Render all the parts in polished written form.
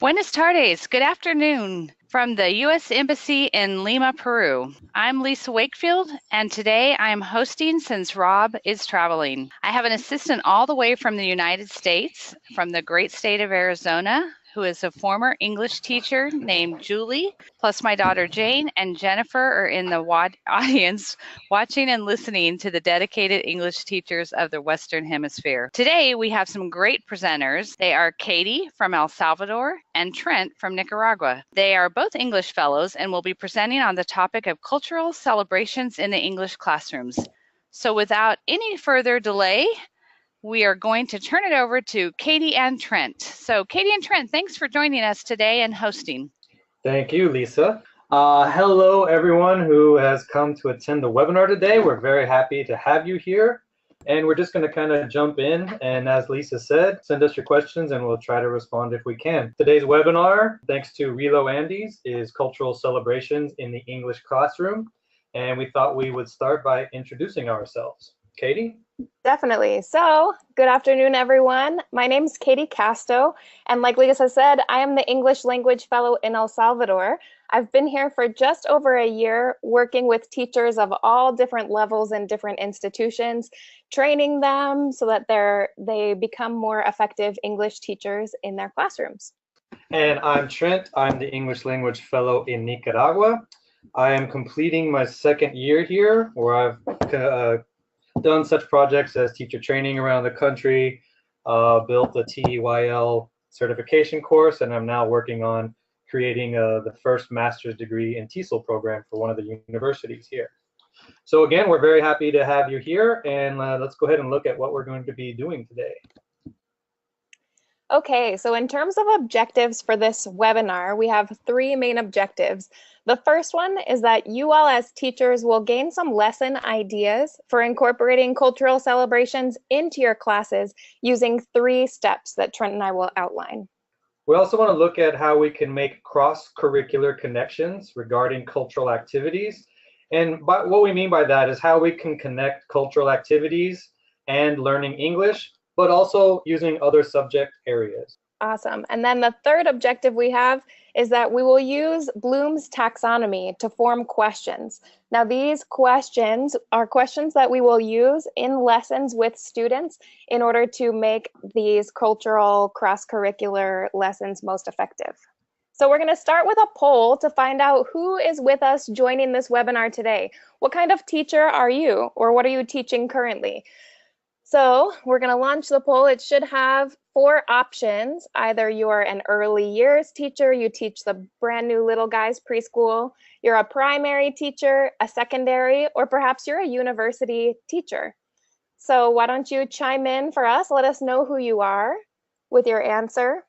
Buenas tardes. Good afternoon from the U.S. Embassy in Lima, Peru. I'm Lisa Wakefield, and today I'm hosting since Rob is traveling. I have an assistant all the way from the United States, from the great state of Arizona, who is a former English teacher named Julie, plus my daughter Jane and Jennifer are in the audience watching and listening to the dedicated English teachers of the Western Hemisphere. Today we have some great presenters. They are Katie from El Salvador and Trent from Nicaragua. They are both English fellows and will be presenting on the topic of cultural celebrations in the English classrooms. So without any further delay, we are going to turn it over to Katie and Trent. So Katie and Trent, thanks for joining us today and hosting. Thank you, Lisa. Hello, everyone who has come to attend the webinar today. We're very happy to have you here. And we're just going to kind of jump in. And as Lisa said, send us your questions and we'll try to respond if we can. Today's webinar, thanks to RELO Andes, is Cultural Celebrations in the English Classroom. And we thought we would start by introducing ourselves. Katie? Definitely. So, good afternoon, everyone. My name is Katie Casto, and like Lisa said, I am the English Language Fellow in El Salvador. I've been here for just over a year, working with teachers of all different levels and different institutions, training them so that they become more effective English teachers in their classrooms. And I'm Trent. I'm the English Language Fellow in Nicaragua. I am completing my second year here, where I've done such projects as teacher training around the country, built a TEYL certification course, and I'm now working on creating the first master's degree in TESOL program for one of the universities here. So again, we're very happy to have you here, and let's go ahead and look at what we're going to be doing today. Okay, so in terms of objectives for this webinar, we have three main objectives. The first one is that you all as teachers will gain some lesson ideas for incorporating cultural celebrations into your classes using 3 steps that Trent and I will outline. We also want to look at how we can make cross-curricular connections regarding cultural activities. And what we mean by that is how we can connect cultural activities and learning English, but also using other subject areas. Awesome. And then the third objective we have is that we will use Bloom's taxonomy to form questions. Now, these questions are questions that we will use in lessons with students in order to make these cultural cross-curricular lessons most effective. So we're going to start with a poll to find out who is with us joining this webinar today. What kind of teacher are you, or what are you teaching currently? So we're going to launch the poll. It should have 4 options. Either you're an early years teacher, you teach the brand new little guys preschool, you're a primary teacher, a secondary, or perhaps you're a university teacher. So why don't you chime in for us? Let us know who you are with your answer.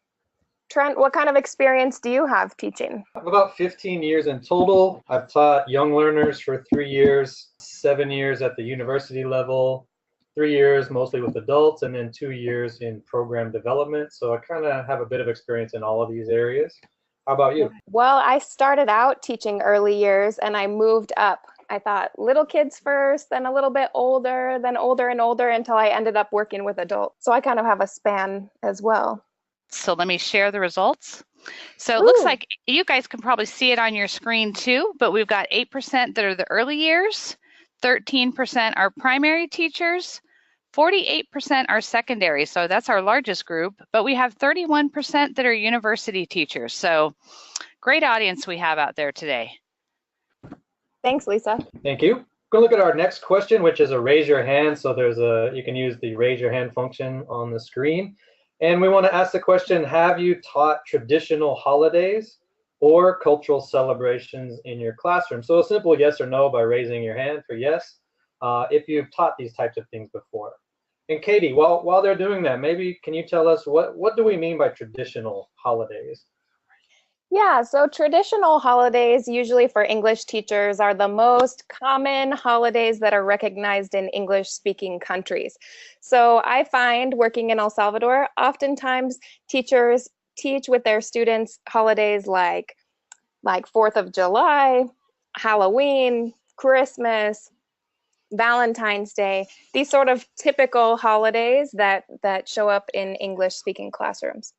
Trent, what kind of experience do you have teaching? I have about 15 years in total. I've taught young learners for 3 years, 7 years at the university level, 3 years mostly with adults, and then 2 years in program development. So I kind of have a bit of experience in all of these areas. How about you? Well, I started out teaching early years and I moved up. I thought little kids first, then a little bit older, then older and older until I ended up working with adults. So I kind of have a span as well. So let me share the results. So it looks like you guys can probably see it on your screen too, but we've got 8% that are the early years, 13% are primary teachers, 48% are secondary, so that's our largest group, but we have 31% that are university teachers. So great audience we have out there today. Thanks, Lisa. Thank you. We're going to look at our next question, which is a raise your hand. So you can use the raise your hand function on the screen. And we want to ask the question, have you taught traditional holidays or cultural celebrations in your classroom? So a simple yes or no by raising your hand for yes, if you've taught these types of things before. And Katie, while they're doing that, maybe can you tell us what do we mean by traditional holidays? Yeah, so traditional holidays, usually for English teachers, are the most common holidays that are recognized in English-speaking countries. So I find working in El Salvador, oftentimes teachers teach with their students holidays like 4th of July, Halloween, Christmas, Valentine's Day, these sort of typical holidays that show up in English-speaking classrooms.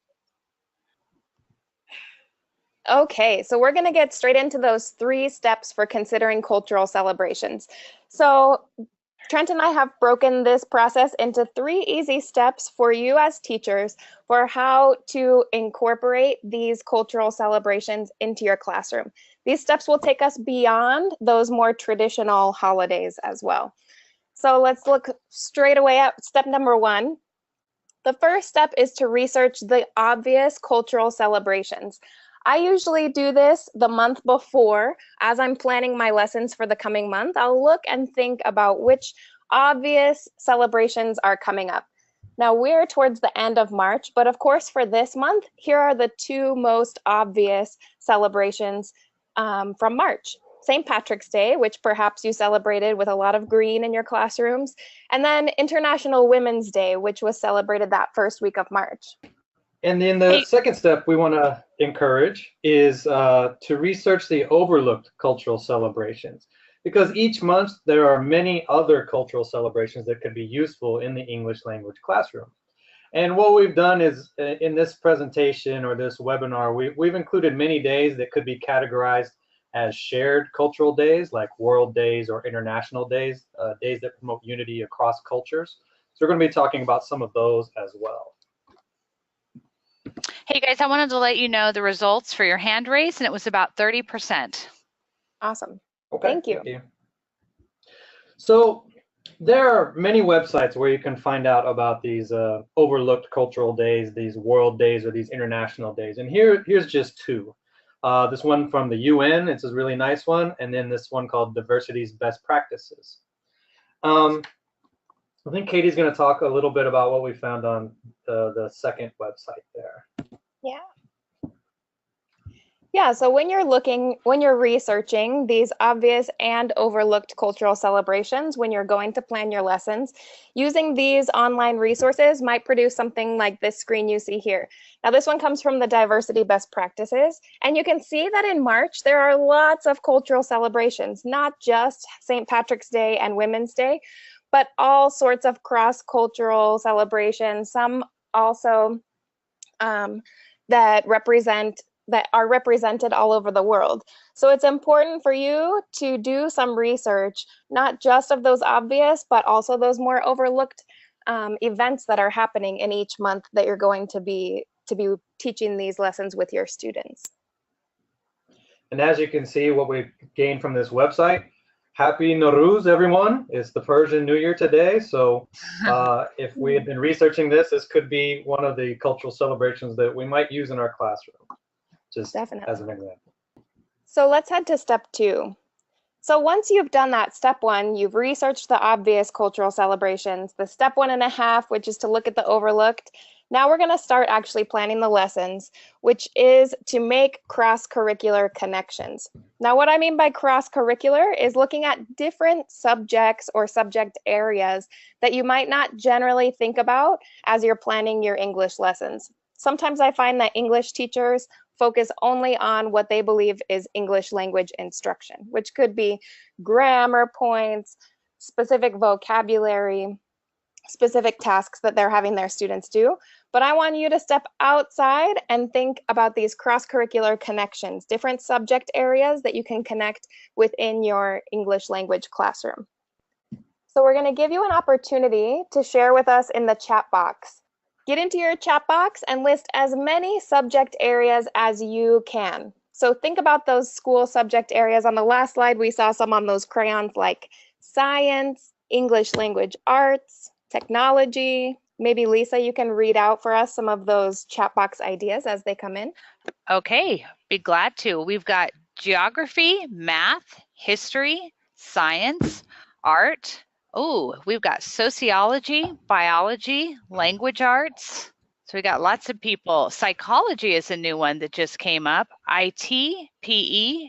Okay, so we're going to get straight into those 3 steps for considering cultural celebrations. So Trent and I have broken this process into 3 easy steps for you as teachers for how to incorporate these cultural celebrations into your classroom. These steps will take us beyond those more traditional holidays as well. So let's look straight away at step number 1. The first step is to research the obvious cultural celebrations. I usually do this the month before. As I'm planning my lessons for the coming month, I'll look and think about which obvious celebrations are coming up. Now we're towards the end of March, but of course for this month, here are the 2 most obvious celebrations from March. St. Patrick's Day, which perhaps you celebrated with a lot of green in your classrooms, and then International Women's Day, which was celebrated that first week of March. And then the second step we want to encourage is to research the overlooked cultural celebrations, because each month there are many other cultural celebrations that could be useful in the English language classroom. And what we've done is in this presentation or this webinar, we've included many days that could be categorized as shared cultural days, like World Days or International Days, days that promote unity across cultures. So we're going to be talking about some of those as well. Hey guys, I wanted to let you know the results for your hand raise, and it was about 30%. Awesome. Okay, Thank you. So there are many websites where you can find out about these overlooked cultural days, these world days, or these international days. And here's just 2. This one from the UN, it's a really nice one, and then this one called Diversity's Best Practices. I think Katie's going to talk a little bit about what we found on the second website there. Yeah, so when you're researching these obvious and overlooked cultural celebrations, when you're going to plan your lessons, using these online resources might produce something like this screen you see here. Now this one comes from the Diversity Best Practices, and you can see that in March there are lots of cultural celebrations, not just St. Patrick's Day and Women's Day, but all sorts of cross-cultural celebrations, some also that are represented all over the world. So it's important for you to do some research, not just of those obvious, but also those more overlooked events that are happening in each month that you're going to be teaching these lessons with your students. And as you can see, what we've gained from this website, Happy Nowruz, everyone. It's the Persian New Year today. So if we had been researching this, this could be one of the cultural celebrations that we might use in our classroom. Just Definitely. As an example. So let's head to step 2. So once you've done that step 1, you've researched the obvious cultural celebrations, the step 1.5, which is to look at the overlooked. Now we're going to start actually planning the lessons, which is to make cross-curricular connections. Now what I mean by cross-curricular is looking at different subjects or subject areas that you might not generally think about as you're planning your English lessons. Sometimes I find that English teachers focus only on what they believe is English language instruction, which could be grammar points, specific vocabulary, specific tasks that they're having their students do. But I want you to step outside and think about these cross-curricular connections, different subject areas that you can connect within your English language classroom. So we're going to give you an opportunity to share with us in the chat box. Get into your chat box and list as many subject areas as you can. So think about those school subject areas. On the last slide, we saw some on those crayons like science, English language arts, technology. Maybe Lisa, you can read out for us some of those chat box ideas as they come in. Okay, be glad to. We've got geography, math, history, science, art. Oh, we've got sociology, biology, language arts. So we got lots of people. Psychology is a new one that just came up. IT, PE,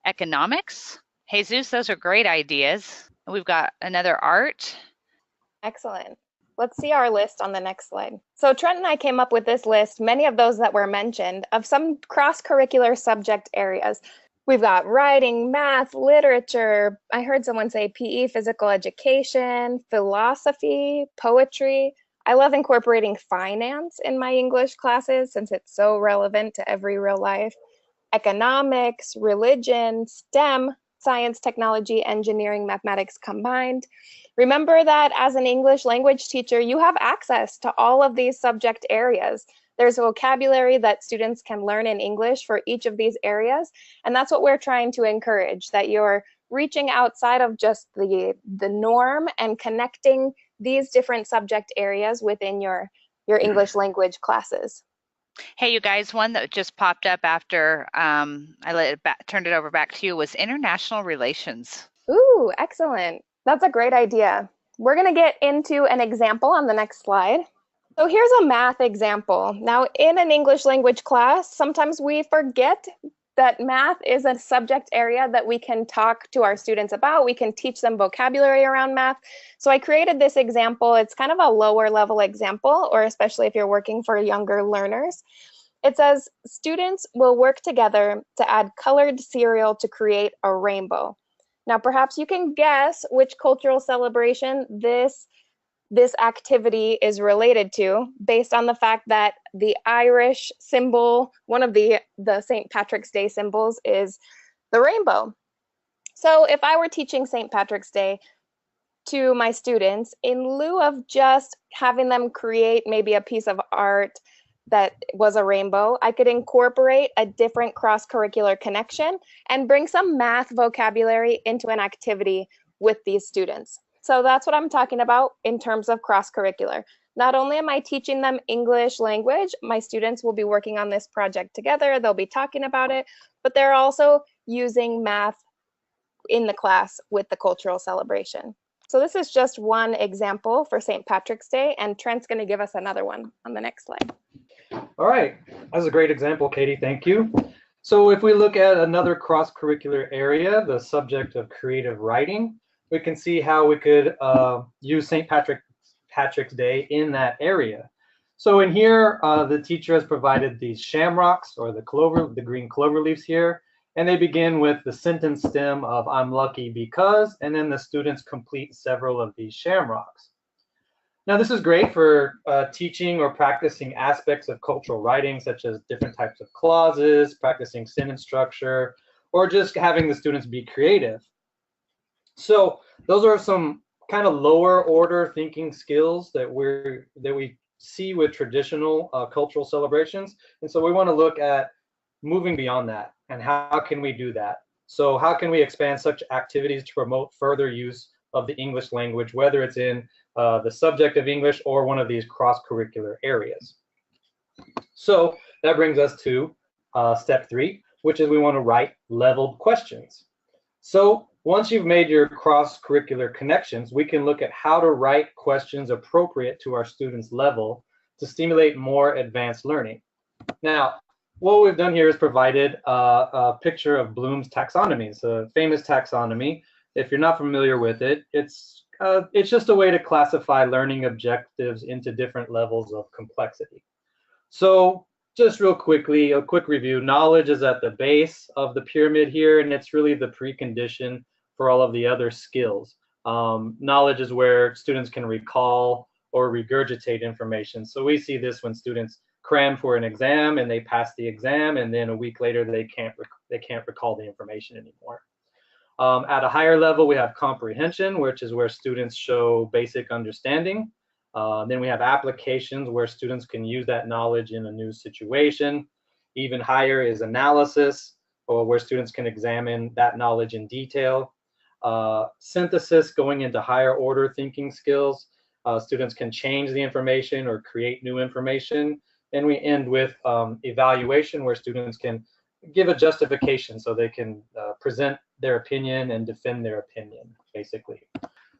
economics. Jesus, those are great ideas. We've got another art. Excellent. Let's see our list on the next slide. So Trent and I came up with this list, many of those that were mentioned, of some cross-curricular subject areas. We've got writing, math, literature. I heard someone say PE, physical education, philosophy, poetry. I love incorporating finance in my English classes since it's so relevant to every real life. economics, religion, STEM, science, technology, engineering, mathematics combined. Remember that as an English language teacher, you have access to all of these subject areas. There's vocabulary that students can learn in English for each of these areas, and that's what we're trying to encourage, that you're reaching outside of just the norm and connecting these different subject areas within your English language classes. Hey, you guys, one that just popped up after I turned it over back to you was international relations. Ooh, excellent. That's a great idea. We're going to get into an example on the next slide. So here's a math example. Now, in an English language class, sometimes we forget that math is a subject area that we can talk to our students about. We can teach them vocabulary around math. So I created this example. It's kind of a lower level example, or especially if you're working for younger learners. It says, students will work together to add colored cereal to create a rainbow. Now, perhaps you can guess which cultural celebration this activity is related to, based on the fact that the Irish symbol, one of the St. Patrick's Day symbols, is the rainbow. So if I were teaching St. Patrick's Day to my students, in lieu of just having them create maybe a piece of art that was a rainbow, I could incorporate a different cross-curricular connection and bring some math vocabulary into an activity with these students. So that's what I'm talking about in terms of cross-curricular. Not only am I teaching them English language, my students will be working on this project together, they'll be talking about it, but they're also using math in the class with the cultural celebration. So this is just one example for St. Patrick's Day, and Trent's going to give us another one on the next slide. All right, that's a great example, Katie, thank you. So if we look at another cross-curricular area, the subject of creative writing, we can see how we could use St. Patrick's Day in that area. So in here, the teacher has provided these shamrocks, or the green clover leaves here, and they begin with the sentence stem of "I'm lucky because," and then the students complete several of these shamrocks. Now this is great for teaching or practicing aspects of cultural writing, such as different types of clauses, practicing sentence structure, or just having the students be creative. So those are some kind of lower order thinking skills that we see with traditional cultural celebrations. And so we want to look at moving beyond that, and how can we do that? So how can we expand such activities to promote further use of the English language, whether it's in the subject of English or one of these cross-curricular areas? So that brings us to step 3, which is we want to write leveled questions. So once you've made your cross-curricular connections, we can look at how to write questions appropriate to our students' level to stimulate more advanced learning. Now, what we've done here is provided a picture of Bloom's taxonomy. It's a famous taxonomy. If you're not familiar with it, it's just a way to classify learning objectives into different levels of complexity. So just real quickly, a quick review. Knowledge is at the base of the pyramid here, and it's really the precondition for all of the other skills. Knowledge is where students can recall or regurgitate information. So we see this when students cram for an exam and they pass the exam, and then a week later they can't recall the information anymore. At a higher level, we have comprehension, which is where students show basic understanding. Then we have applications, where students can use that knowledge in a new situation. Even higher is analysis, or where students can examine that knowledge in detail. Synthesis, going into higher order thinking skills. Students can change the information or create new information. And we end with evaluation, where students can give a justification, so they can present their opinion and defend their opinion, basically.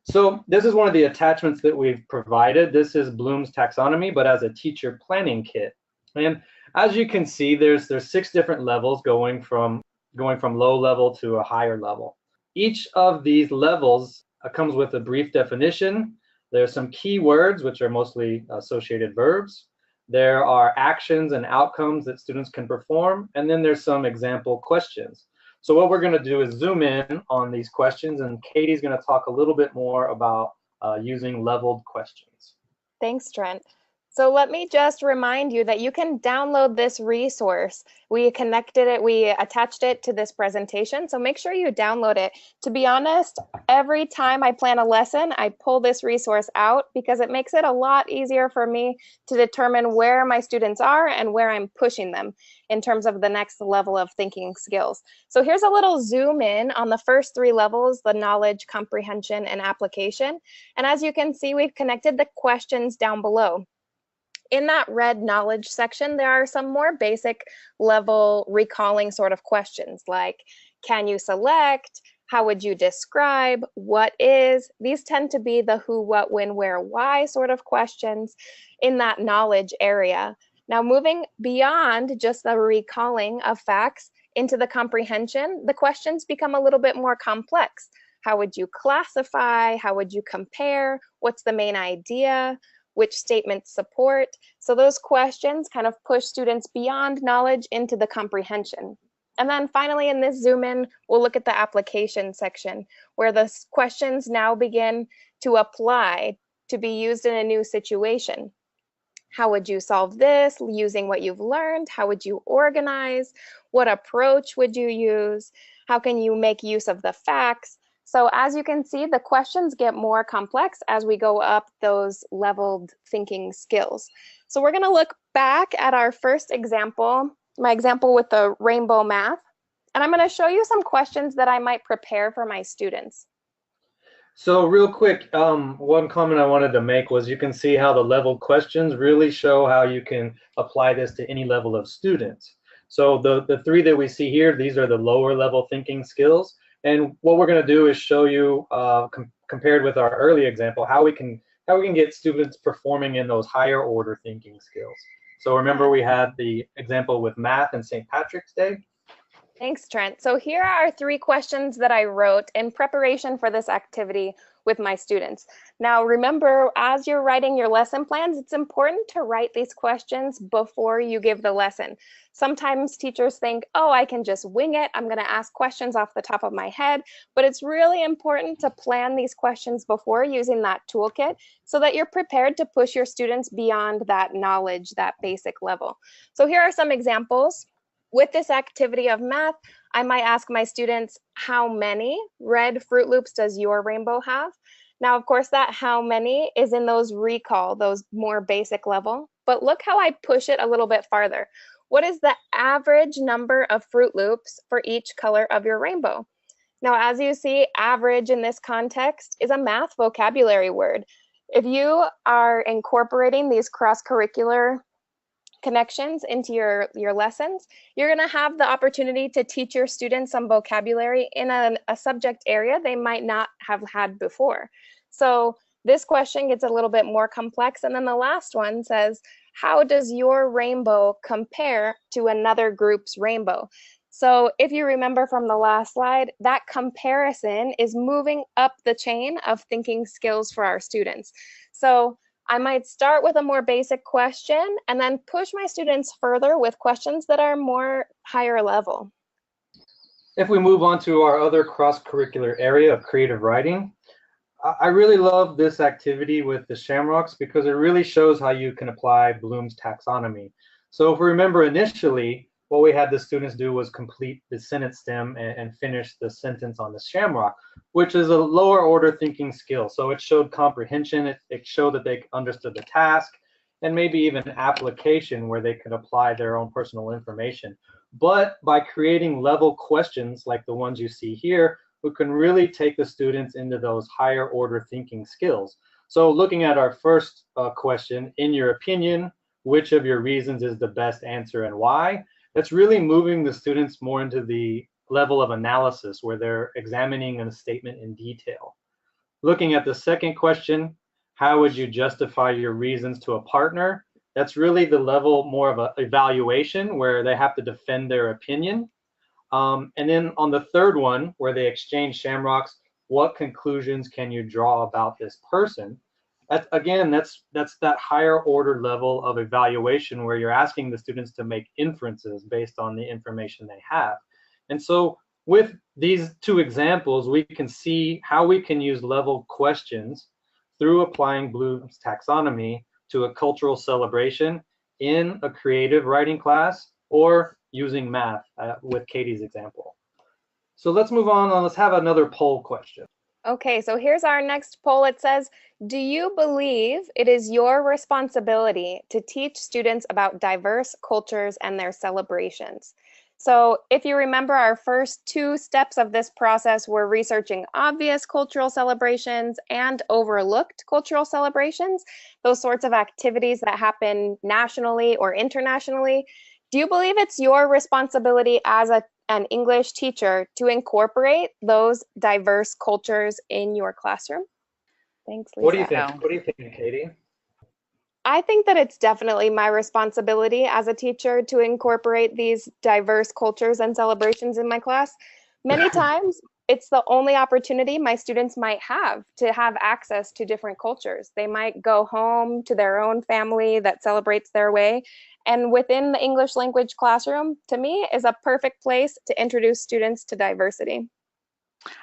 So this is one of the attachments that we've provided. This is Bloom's taxonomy, but as a teacher planning kit. And as you can see, there's 6 different levels going from low level to a higher level. Each of these levels comes with a brief definition. There's some key words, which are mostly associated verbs. There are actions and outcomes that students can perform, and then there's some example questions. So what we're going to do is zoom in on these questions, and Katie's going to talk a little bit more about using leveled questions. Thanks, Trent. So let me just remind you that you can download this resource. We attached it to this presentation, so make sure you download it. To be honest, every time I plan a lesson, I pull this resource out because it makes it a lot easier for me to determine where my students are and where I'm pushing them in terms of the next level of thinking skills. So here's a little zoom in on the first 3 levels, the knowledge, comprehension, and application. And as you can see, we've connected the questions down below. In that red knowledge section, there are some more basic level recalling sort of questions like, can you select? How would you describe? What is? These tend to be the who, what, when, where, why sort of questions in that knowledge area. Now, moving beyond just the recalling of facts into the comprehension, the questions become a little bit more complex. How would you classify? How would you compare? What's the main idea? Which statements support? So those questions kind of push students beyond knowledge into the comprehension. And then finally, in this zoom in, we'll look at the application section, where the questions now begin to apply to be used in a new situation. How would you solve this using what you've learned? How would you organize? What approach would you use? How can you make use of the facts? So as you can see, the questions get more complex as we go up those leveled thinking skills. So we're going to look back at our first example, my example with the rainbow math, and I'm going to show you some questions that I might prepare for my students. So real quick, one comment I wanted to make was you can see how the level questions really show how you can apply this to any level of students. So the 3 that we see here, these are the lower level thinking skills. And what we're going to do is show you, compared with our early example, how we can get students performing in those higher order thinking skills. So remember, we had the example with math and St. Patrick's Day. Thanks, Trent. So here are 3 questions that I wrote in preparation for this activity with my students. Now, remember, as you're writing your lesson plans, it's important to write these questions before you give the lesson. Sometimes teachers think, oh, I can just wing it. I'm going to ask questions off the top of my head. But it's really important to plan these questions before using that toolkit so that you're prepared to push your students beyond that knowledge, that basic level. So here are some examples. With this activity of math, I might ask my students, how many red Fruit Loops does your rainbow have? Now, of course, that how many is in those recall, those more basic level, but look how I push it a little bit farther. What is the average number of Fruit Loops for each color of your rainbow? Now, as you see, average in this context is a math vocabulary word. If you are incorporating these cross-curricular connections into your lessons, you're going to have the opportunity to teach your students some vocabulary in a subject area they might not have had before. So this question gets a little bit more complex. And then the last one says, how does your rainbow compare to another group's rainbow? So if you remember from the last slide, that comparison is moving up the chain of thinking skills for our students. So I might start with a more basic question and then push my students further with questions that are more higher level. If we move on to our other cross-curricular area of creative writing, I really love this activity with the Shamrocks because it really shows how you can apply Bloom's taxonomy. So if we remember initially, what we had the students do was complete the sentence stem and finish the sentence on the Shamrock, which is a lower order thinking skill. So it showed comprehension, it showed that they understood the task, and maybe even application where they could apply their own personal information. But by creating level questions like the ones you see here, we can really take the students into those higher order thinking skills. So looking at our first question, in your opinion, which of your reasons is the best answer and why? That's really moving the students more into the level of analysis where they're examining a statement in detail. Looking at the second question, how would you justify your reasons to a partner? That's really the level more of an evaluation where they have to defend their opinion. And then on the third one, where they exchange shamrocks, what conclusions can you draw about this person? That's that higher order level of evaluation where you're asking the students to make inferences based on the information they have. And so with these 2 examples, we can see how we can use level questions through applying Bloom's taxonomy to a cultural celebration in a creative writing class or using math with Katie's example. So let's move on and let's have another poll question. Okay, so here's our next poll. It says, do you believe it is your responsibility to teach students about diverse cultures and their celebrations? So if you remember, our first two steps of this process were researching obvious cultural celebrations and overlooked cultural celebrations, those sorts of activities that happen nationally or internationally. Do you believe it's your responsibility as an English teacher to incorporate those diverse cultures in your classroom? Thanks, Lisa. What do you think? What do you think, Katie? I think that it's definitely my responsibility as a teacher to incorporate these diverse cultures and celebrations in my class. Many times, it's the only opportunity my students might have to have access to different cultures. They might go home to their own family that celebrates their way. And within the English language classroom, to me, is a perfect place to introduce students to diversity.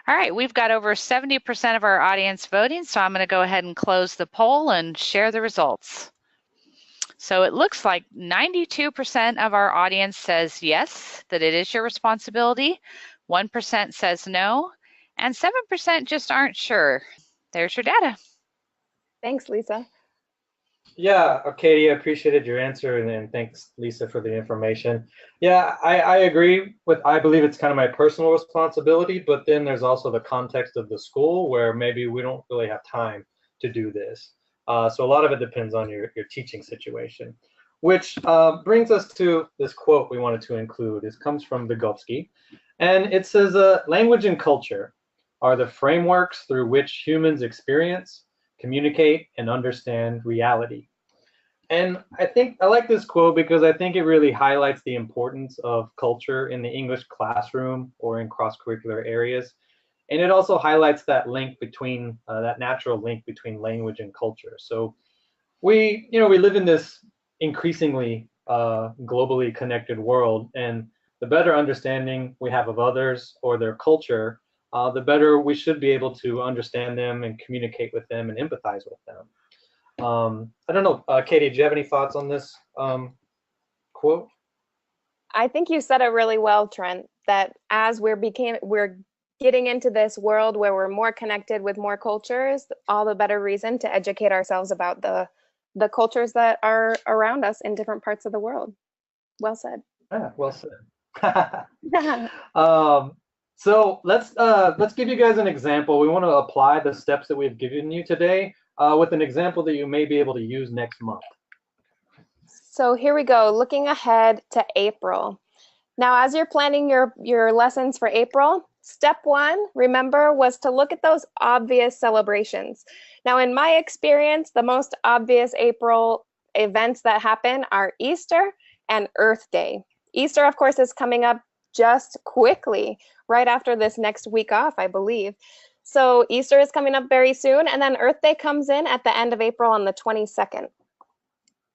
All right, we've got over 70% of our audience voting, so I'm going to go ahead and close the poll and share the results. So it looks like 92% of our audience says yes, that it is your responsibility. 1% says no, and 7% just aren't sure. There's your data. Thanks, Lisa. Yeah, Katie, I appreciated your answer, and thanks, Lisa, for the information. Yeah, I agree with, I believe it's kind of my personal responsibility, but then there's also the context of the school where maybe we don't really have time to do this. So a lot of it depends on your teaching situation, which brings us to this quote we wanted to include. This comes from Vygotsky, and it says, language and culture are the frameworks through which humans experience, communicate, and understand reality. And I think I like this quote because I think it really highlights the importance of culture in the English classroom or in cross-curricular areas. And it also highlights that link between, that natural link between language and culture. So we live in this increasingly globally connected world, and the better understanding we have of others or their culture, the better we should be able to understand them and communicate with them and empathize with them. I don't know, Katie, do you have any thoughts on this quote? I think you said it really well, Trent, that as we're getting into this world where we're more connected with more cultures, all the better reason to educate ourselves about the cultures that are around us in different parts of the world. Well said. Yeah, well said. So let's give you guys an example. We want to apply the steps that we've given you today with an example that you may be able to use next month. So here we go, looking ahead to April. Now, as you're planning your lessons for April, step one, remember, was to look at those obvious celebrations. Now, in my experience, the most obvious April events that happen are Easter and Earth Day. Easter, of course, is coming up just quickly, right after this next week off, I believe. So Easter is coming up very soon, and then Earth Day comes in at the end of April on the 22nd.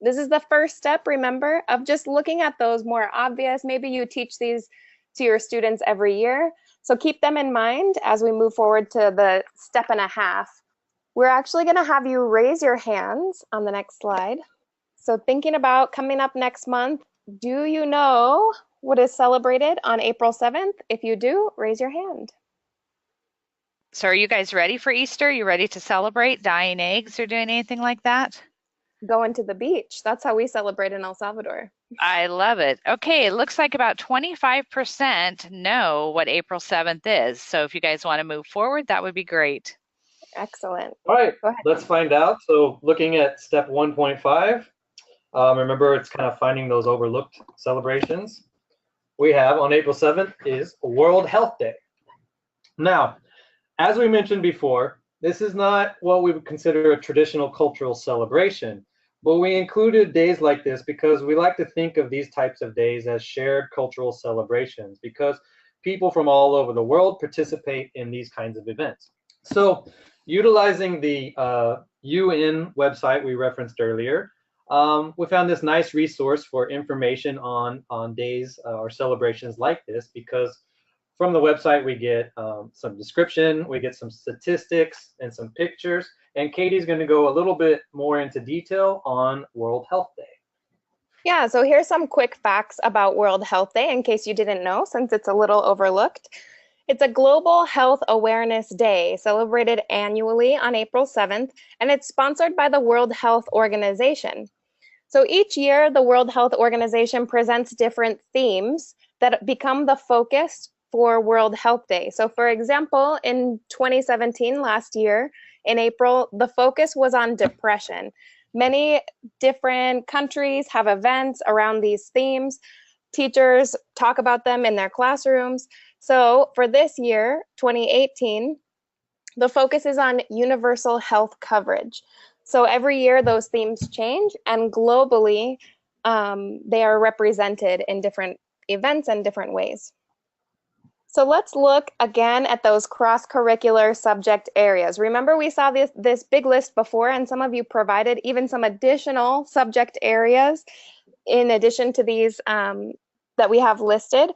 This is the first step, remember, of just looking at those more obvious. Maybe you teach these to your students every year. So keep them in mind as we move forward to the step and a half. We're actually going to have you raise your hands on the next slide. So thinking about coming up next month, do you know what is celebrated on April 7th? If you do, raise your hand. So are you guys ready for Easter? You ready to celebrate, dyeing eggs or doing anything like that? Going to the beach. That's how we celebrate in El Salvador. I love it. Okay, it looks like about 25% know what April 7th is. So if you guys want to move forward, that would be great. Excellent. All right, let's find out. So looking at step 1.5, remember it's kind of finding those overlooked celebrations. We have on April 7th is World Health Day. Now, as we mentioned before, this is not what we would consider a traditional cultural celebration, but we included days like this because we like to think of these types of days as shared cultural celebrations because people from all over the world participate in these kinds of events. So utilizing the UN website we referenced earlier, we found this nice resource for information on days or celebrations like this because From the website, we get some description, we get some statistics and some pictures, and Katie's going to go a little bit more into detail on World Health Day. Yeah, so here's some quick facts about World Health Day in case you didn't know, since it's a little overlooked. It's a global health awareness day celebrated annually on April 7th, and it's sponsored by the World Health Organization. So each year, the World Health Organization presents different themes that become the focus for World Health Day. So for example, in 2017, last year, in April, the focus was on depression. Many different countries have events around these themes. Teachers talk about them in their classrooms. So for this year, 2018, the focus is on universal health coverage. So every year those themes change, and globally they are represented in different events and different ways. So let's look again at those cross-curricular subject areas. Remember, we saw this big list before, and some of you provided even some additional subject areas in addition to these that we have listed.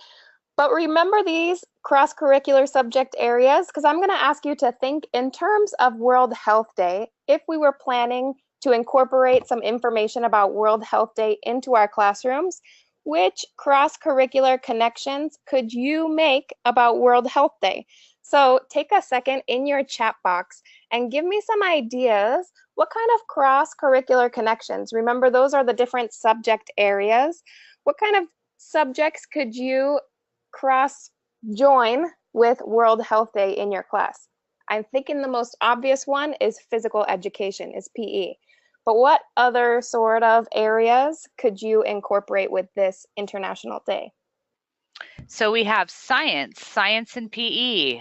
But remember these cross-curricular subject areas, because I'm going to ask you to think in terms of World Health Day. If we were planning to incorporate some information about World Health Day into our classrooms, which cross-curricular connections could you make about World Health Day? So take a second in your chat box and give me some ideas. What kind of cross-curricular connections? Remember, those are the different subject areas. What kind of subjects could you cross-join with World Health Day in your class? I'm thinking the most obvious one is physical education, is PE. But what other sort of areas could you incorporate with this International Day? So we have science and PE,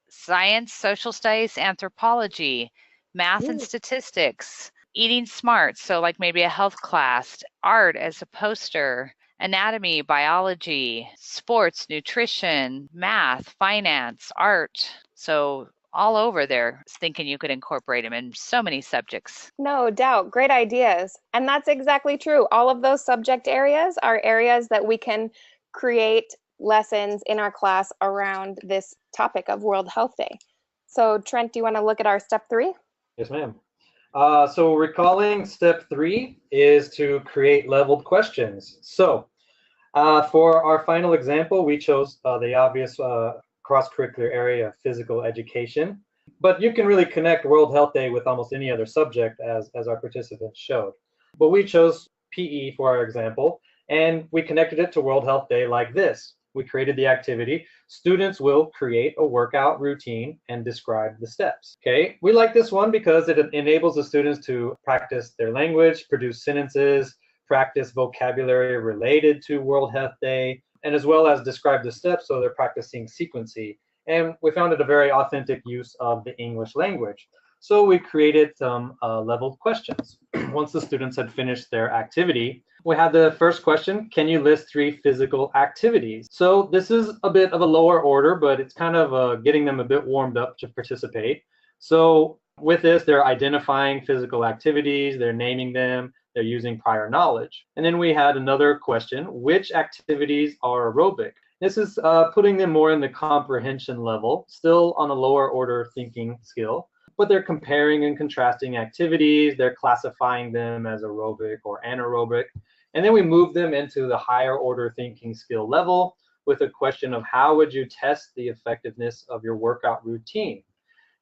science, social studies, anthropology, math and statistics, eating smart, so like maybe a health class, art as a poster, anatomy, biology, sports, nutrition, math, finance, art. So all over there, thinking you could incorporate them in so many subjects. No doubt, great ideas. And that's exactly true. All of those subject areas are areas that we can create lessons in our class around this topic of World Health Day. So Trent, do you want to look at our step 3? Yes, ma'am. So recalling step 3 is to create leveled questions. So for our final example, we chose the obvious cross-curricular area of physical education, but you can really connect World Health Day with almost any other subject as our participants showed. But we chose PE for our example, and we connected it to World Health Day like this. We created the activity. Students will create a workout routine and describe the steps. Okay, we like this one because it enables the students to practice their language, produce sentences, practice vocabulary related to World Health Day, and as well as describe the steps, so they're practicing sequencing. And we found it a very authentic use of the English language. So we created some leveled questions. Once the students had finished their activity, we had the first question: can you list 3 physical activities? So this is a bit of a lower order, but it's kind of getting them a bit warmed up to participate. So with this, they're identifying physical activities, they're naming them, they're using prior knowledge. And then we had another question: which activities are aerobic? This is putting them more in the comprehension level, still on a lower order thinking skill, but they're comparing and contrasting activities, they're classifying them as aerobic or anaerobic. And then we move them into the higher order thinking skill level with a question of how would you test the effectiveness of your workout routine?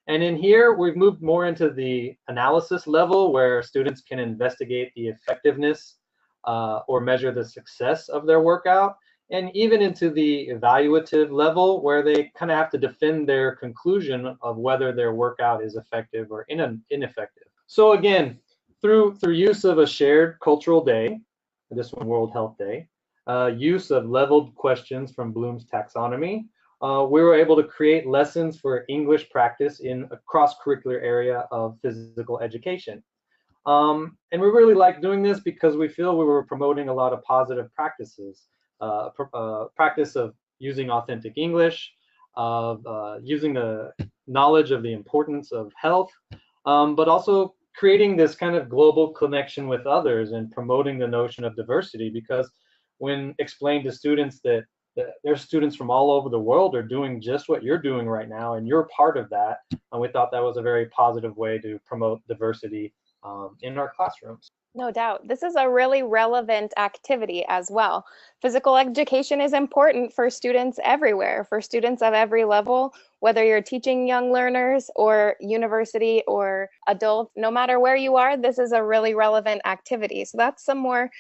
And in here, we've moved more into the analysis level where students can investigate the effectiveness or measure the success of their workout, and even into the evaluative level where they kind of have to defend their conclusion of whether their workout is effective or ineffective. So again, through use of a shared cultural day, this one World Health Day, use of leveled questions from Bloom's taxonomy, we were able to create lessons for English practice in a cross-curricular area of physical education. And we really like doing this because we feel we were promoting a lot of positive practices, practice of using authentic English, of using the knowledge of the importance of health, but also creating this kind of global connection with others and promoting the notion of diversity, because when explained to students that there's students from all over the world are doing just what you're doing right now, and you're part of that. And we thought that was a very positive way to promote diversity in our classrooms. No doubt. This is a really relevant activity as well. Physical education is important for students everywhere, for students of every level, whether you're teaching young learners or university or adult, no matter where you are, this is a really relevant activity. So that's some more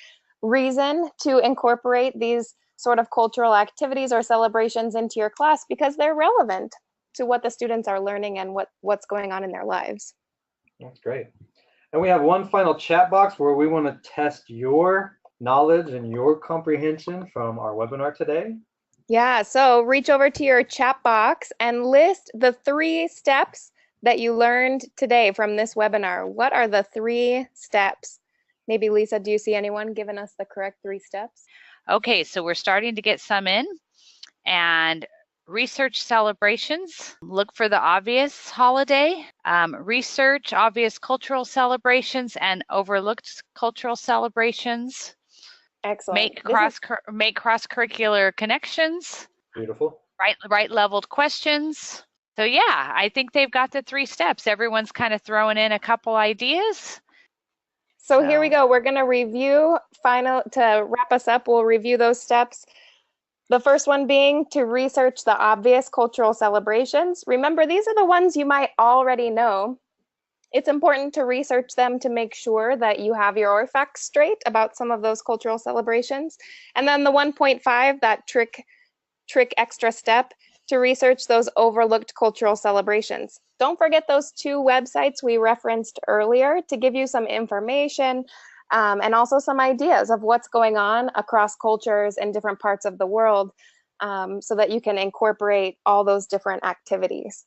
reason to incorporate these sort of cultural activities or celebrations into your class, because they're relevant to what the students are learning and what's going on in their lives. That's great. And we have one final chat box where we want to test your knowledge and your comprehension from our webinar today. Yeah, so reach over to your chat box and list the 3 steps that you learned today from this webinar. What are the 3 steps? Maybe Lisa, do you see anyone giving us the correct 3 steps? Okay, so we're starting to get some in. And research celebrations, look for the obvious holiday, research obvious cultural celebrations and overlooked cultural celebrations. Excellent. Make cross-curricular connections. Beautiful. Right leveled questions. So yeah, I think they've got the 3 steps. Everyone's kind of throwing in a couple ideas. So here we go. We're going to review to wrap us up. We'll review those steps. The first one being to research the obvious cultural celebrations. Remember, these are the ones you might already know. It's important to research them to make sure that you have your facts straight about some of those cultural celebrations. And then the 1.5, that trick extra step, to research those overlooked cultural celebrations. Don't forget those 2 websites we referenced earlier to give you some information and also some ideas of what's going on across cultures in different parts of the world, so that you can incorporate all those different activities.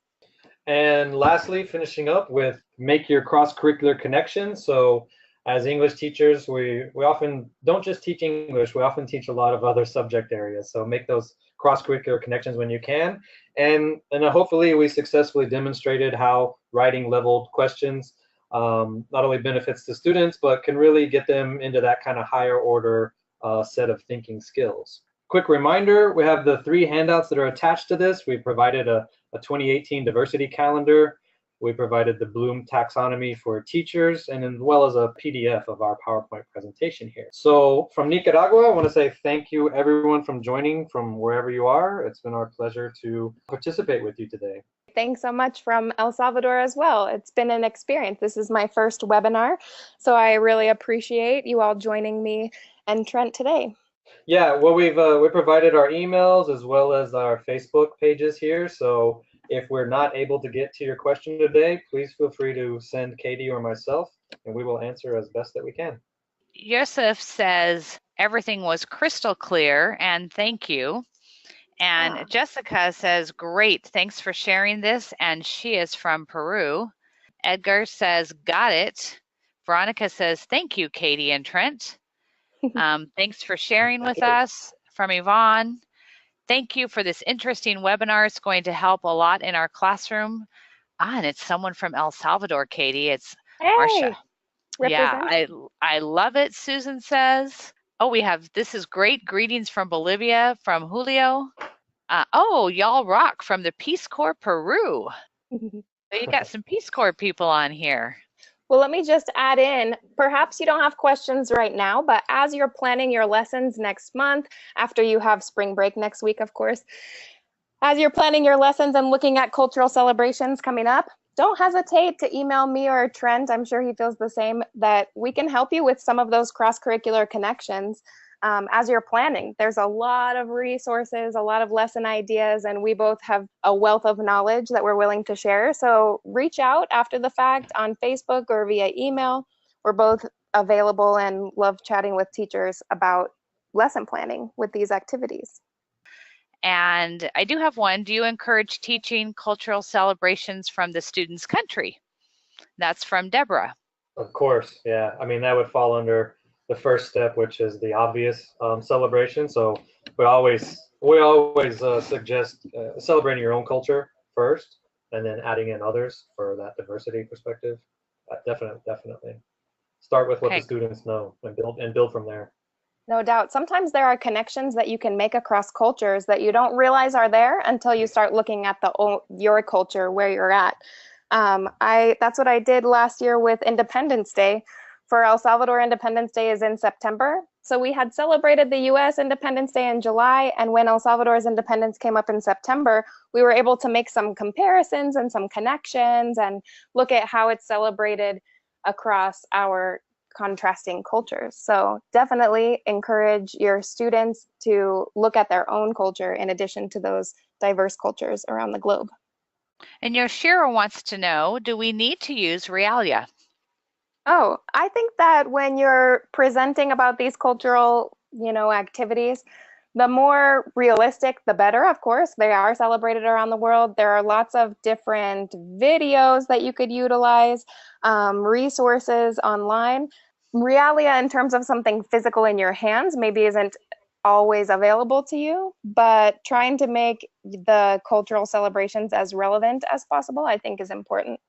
And lastly, finishing up with make your cross-curricular connections. So as English teachers, we often don't just teach English, we often teach a lot of other subject areas. So make those cross-curricular connections when you can. And hopefully we successfully demonstrated how writing leveled questions not only benefits the students, but can really get them into that kind of higher order set of thinking skills. Quick reminder, we have the 3 handouts that are attached to this. We provided a 2018 diversity calendar. We provided the Bloom taxonomy for teachers, and as well as a PDF of our PowerPoint presentation here. So from Nicaragua, I want to say thank you everyone from joining from wherever you are. It's been our pleasure to participate with you today. Thanks so much from El Salvador as well. It's been an experience. This is my first webinar, so I really appreciate you all joining me and Trent today. Yeah, well, we provided our emails as well as our Facebook pages here. So if we're not able to get to your question today, please feel free to send Katie or myself, and we will answer as best that we can. Yusuf says everything was crystal clear and thank you. And Jessica says, great, thanks for sharing this. And she is from Peru. Edgar says, got it. Veronica says, thank you, Katie and Trent. Thanks for sharing with us. From Yvonne, thank you for this interesting webinar. It's going to help a lot in our classroom. And it's someone from El Salvador, Katie. It's Marcia. Yeah, I love it, Susan says. Oh, this is great. Greetings from Bolivia, from Julio. Oh, y'all rock, from the Peace Corps Peru. So you got some Peace Corps people on here. Well, let me just add in, perhaps you don't have questions right now, but as you're planning your lessons next month, after you have spring break next week, of course, as you're planning your lessons and looking at cultural celebrations coming up, don't hesitate to email me or Trent. I'm sure he feels the same, that we can help you with some of those cross-curricular connections as you're planning. There's a lot of resources, a lot of lesson ideas, and we both have a wealth of knowledge that we're willing to share. So reach out after the fact on Facebook or via email. We're both available and love chatting with teachers about lesson planning with these activities. And I do have one. Do you encourage teaching cultural celebrations from the student's country? That's from Deborah. Of course, yeah. I mean, that would fall under the first step, which is the obvious celebration. So we always suggest celebrating your own culture first, and then adding in others for that diversity perspective. Definitely. Start with what the students know and build from there. No doubt. Sometimes there are connections that you can make across cultures that you don't realize are there until you start looking at your culture where you're at. That's what I did last year with Independence Day. For El Salvador, Independence Day is in September. So we had celebrated the US Independence Day in July, and when El Salvador's independence came up in September, we were able to make some comparisons and some connections and look at how it's celebrated across our contrasting cultures. So definitely encourage your students to look at their own culture in addition to those diverse cultures around the globe. And Yoshiro wants to know, do we need to use realia? Oh, I think that when you're presenting about these cultural, activities, the more realistic, the better, of course. They are celebrated around the world. There are lots of different videos that you could utilize, resources online. Realia, in terms of something physical in your hands, maybe isn't always available to you, but trying to make the cultural celebrations as relevant as possible, I think, is important.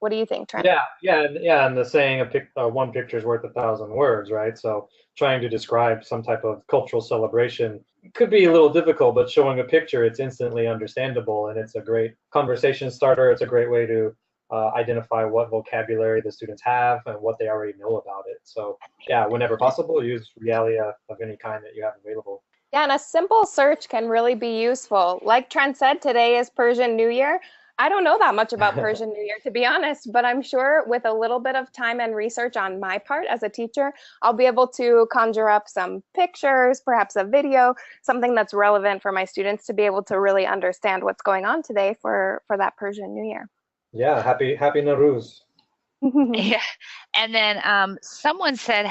What do you think, Trent? Yeah. And the saying, one picture is worth 1,000 words, right? So trying to describe some type of cultural celebration could be a little difficult, but showing a picture, it's instantly understandable, and it's a great conversation starter. It's a great way to identify what vocabulary the students have and what they already know about it. So yeah, whenever possible, use realia of any kind that you have available. Yeah, and a simple search can really be useful. Like Trent said, today is Persian New Year. I don't know that much about Persian New Year, to be honest, but I'm sure with a little bit of time and research on my part as a teacher, I'll be able to conjure up some pictures, perhaps a video, something that's relevant for my students to be able to really understand what's going on today for that Persian New Year. Yeah, happy Nowruz. Yeah. And then someone said,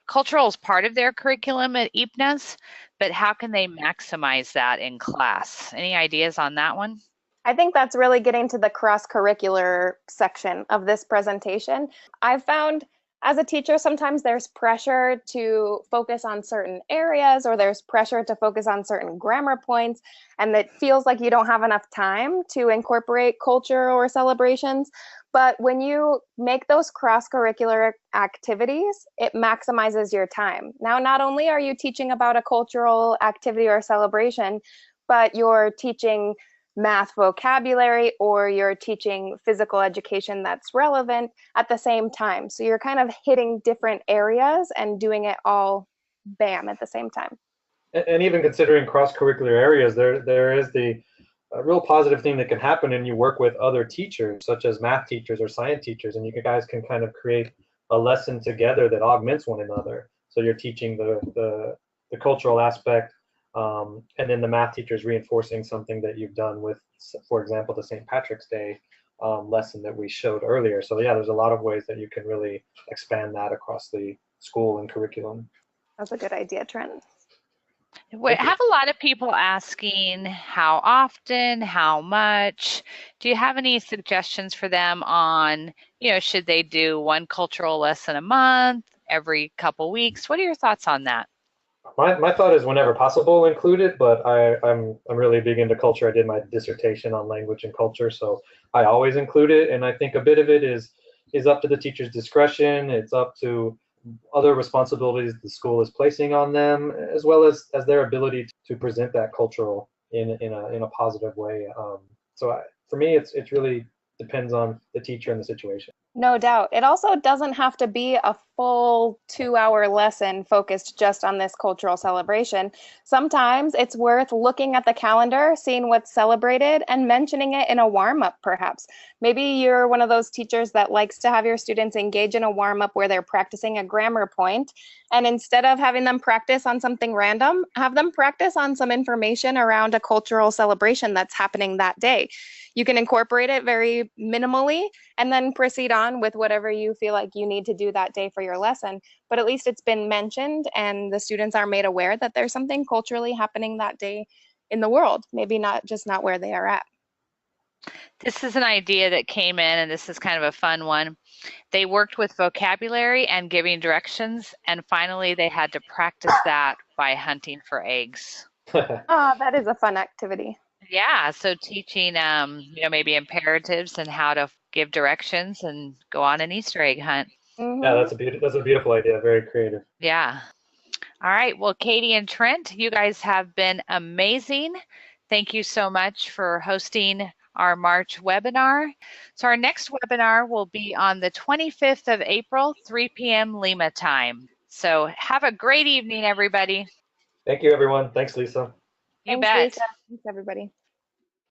cultural is part of their curriculum at IPNAS, but how can they maximize that in class? Any ideas on that one? I think that's really getting to the cross-curricular section of this presentation. I've found as a teacher, sometimes there's pressure to focus on certain areas, or there's pressure to focus on certain grammar points, and it feels like you don't have enough time to incorporate culture or celebrations. But when you make those cross-curricular activities, it maximizes your time. Now, not only are you teaching about a cultural activity or celebration, but you're teaching math vocabulary, or you're teaching physical education that's relevant at the same time. So you're kind of hitting different areas and doing it all bam at the same time. And even considering cross-curricular areas, there is the real positive thing that can happen, and you work with other teachers, such as math teachers or science teachers, and you guys can kind of create a lesson together that augments one another. So you're teaching the cultural aspect, and then the math teacher is reinforcing something that you've done with, for example, the St. Patrick's Day lesson that we showed earlier. So yeah, there's a lot of ways that you can really expand that across the school and curriculum. That's a good idea, Trent. We have a lot of people asking how often, how much. Do you have any suggestions for them on, should they do one cultural lesson a month, every couple weeks? What are your thoughts on that? My thought is whenever possible include it, but I'm really big into culture. I did my dissertation on language and culture, so I always include it, and I think a bit of it is up to the teacher's discretion. It's up to other responsibilities the school is placing on them, as well as their ability to present that cultural in a positive way. For me, it's really depends on the teacher and the situation. No doubt. It also doesn't have to be a full 2-hour lesson focused just on this cultural celebration. Sometimes it's worth looking at the calendar, seeing what's celebrated, and mentioning it in a warm-up, perhaps. Maybe you're one of those teachers that likes to have your students engage in a warm-up where they're practicing a grammar point, and instead of having them practice on something random, have them practice on some information around a cultural celebration that's happening that day. You can incorporate it very minimally and then proceed on with whatever you feel like you need to do that day for your lesson. But at least it's been mentioned and the students are made aware that there's something culturally happening that day in the world, maybe not where they are at. This is an idea that came in, and this is kind of a fun one. They worked with vocabulary and giving directions, and finally they had to practice that by hunting for eggs. Oh, that is a fun activity. Yeah, so teaching, maybe imperatives and how to give directions and go on an Easter egg hunt. Mm-hmm. Yeah, that's a beautiful idea. Very creative. Yeah. All right. Well, Katie and Trent, you guys have been amazing. Thank you so much for hosting our March webinar. So our next webinar will be on the 25th of April, 3 p.m. Lima time. So have a great evening, everybody. Thank you, everyone. Thanks, Lisa. You Thanks, bet. Lisa. Thanks, everybody.